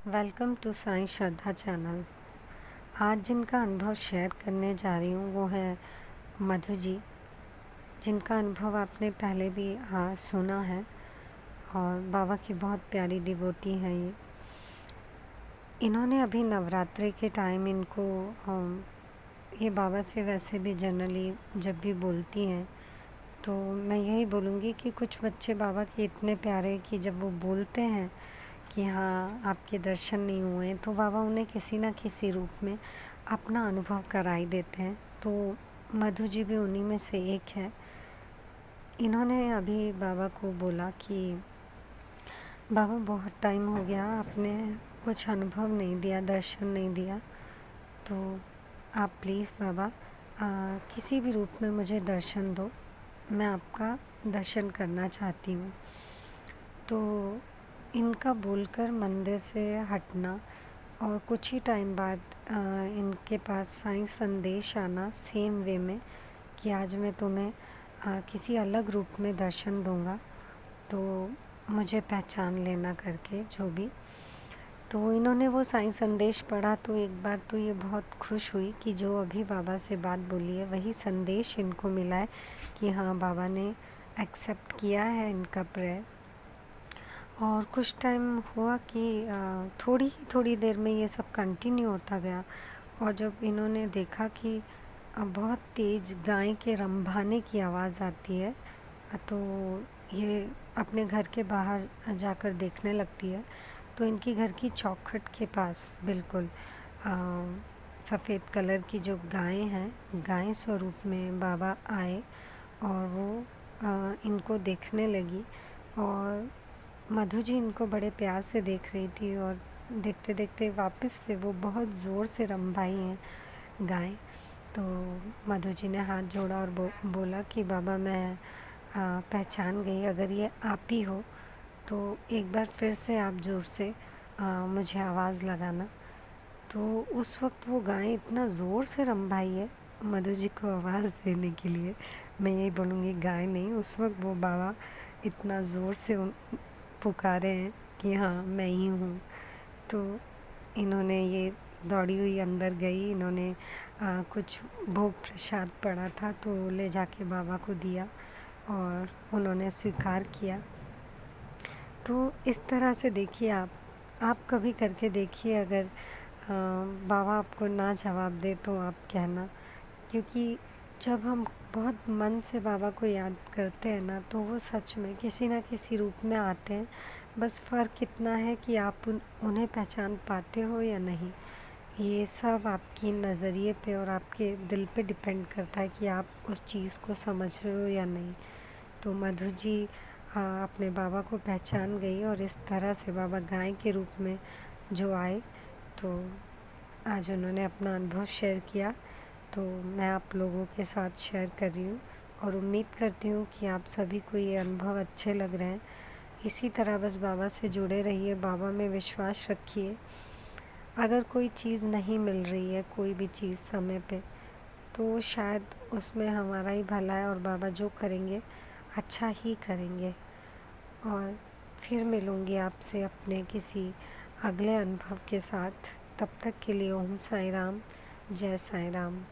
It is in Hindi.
Welcome to Sai Shraddha channel. आज जिनका अनुभव शेयर करने जा रही हूँ वो है मधु जी, जिनका अनुभव आपने पहले भी सुना है और बाबा की बहुत प्यारी डिवोटी हैं ये। इन्होंने अभी नवरात्रि के टाइम इनको ये बाबा से वैसे भी जनरली जब भी बोलती हैं तो मैं यही बोलूँगी कि कुछ बच्चे बाबा के इतने प्यारे हैं कि जब वो बोलते हैं कि हाँ आपके दर्शन नहीं हुए तो बाबा उन्हें किसी न किसी रूप में अपना अनुभव कराई देते हैं। तो मधु जी भी उन्हीं में से एक है। इन्होंने अभी बाबा को बोला कि बाबा बहुत टाइम हो गया, आपने कुछ अनुभव नहीं दिया, दर्शन नहीं दिया, तो आप प्लीज़ बाबा किसी भी रूप में मुझे दर्शन दो, मैं आपका दर्शन करना चाहती हूँ। तो इनका बोलकर मंदिर से हटना और कुछ ही टाइम बाद इनके पास साईं संदेश आना सेम वे में कि आज मैं तुम्हें किसी अलग रूप में दर्शन दूंगा, तो मुझे पहचान लेना करके जो भी। तो इन्होंने वो साईं संदेश पढ़ा तो एक बार तो ये बहुत खुश हुई कि जो अभी बाबा से बात बोली है वही संदेश इनको मिला है कि हाँ बाबा ने एक्सेप्ट किया है इनका प्रेयर। और कुछ टाइम हुआ कि थोड़ी देर में ये सब कंटिन्यू होता गया और जब इन्होंने देखा कि बहुत तेज़ गाय के रंभाने की आवाज़ आती है तो ये अपने घर के बाहर जाकर देखने लगती है। तो इनकी घर की चौखट के पास बिल्कुल सफ़ेद कलर की जो गाय हैं, गाय स्वरूप में बाबा आए और वो इनको देखने लगी और मधु जी इनको बड़े प्यार से देख रही थी और देखते देखते वापस से वो बहुत ज़ोर से रंभाई हैं गाय। तो मधु जी ने हाथ जोड़ा और बोला कि बाबा मैं पहचान गई, अगर ये आप ही हो तो एक बार फिर से आप ज़ोर से मुझे आवाज़ लगाना। तो उस वक्त वो गाय इतना ज़ोर से रंभाई है मधु जी को आवाज़ देने के लिए, मैं यही बोलूँगी गाय नहीं, उस वक्त वो बाबा इतना ज़ोर से पुकारे हैं कि हाँ मैं ही हूँ। तो इन्होंने ये दौड़ी हुई अंदर गई, इन्होंने कुछ भोग प्रसाद पड़ा था तो ले जाके बाबा को दिया और उन्होंने स्वीकार किया। तो इस तरह से देखिए आप कभी करके देखिए, अगर बाबा आपको ना जवाब दे तो आप कहना, क्योंकि जब हम बहुत मन से बाबा को याद करते हैं ना तो वो सच में किसी ना किसी रूप में आते हैं। बस फ़र्क इतना है कि आप उन्हें पहचान पाते हो या नहीं। ये सब आपकी नज़रिए पे और आपके दिल पे डिपेंड करता है कि आप उस चीज़ को समझ रहे हो या नहीं। तो मधु जी अपने बाबा को पहचान गई और इस तरह से बाबा गाय के रूप में जो आए तो आज उन्होंने अपना अनुभव शेयर किया। तो मैं आप लोगों के साथ शेयर कर रही हूँ और उम्मीद करती हूँ कि आप सभी को ये अनुभव अच्छे लग रहे हैं। इसी तरह बस बाबा से जुड़े रहिए, बाबा में विश्वास रखिए। अगर कोई चीज़ नहीं मिल रही है, कोई भी चीज़ समय पे, तो शायद उसमें हमारा ही भला है और बाबा जो करेंगे अच्छा ही करेंगे। और फिर मिलूँगी आपसे अपने किसी अगले अनुभव के साथ। तब तक के लिए ओम साई राम, जय साई राम।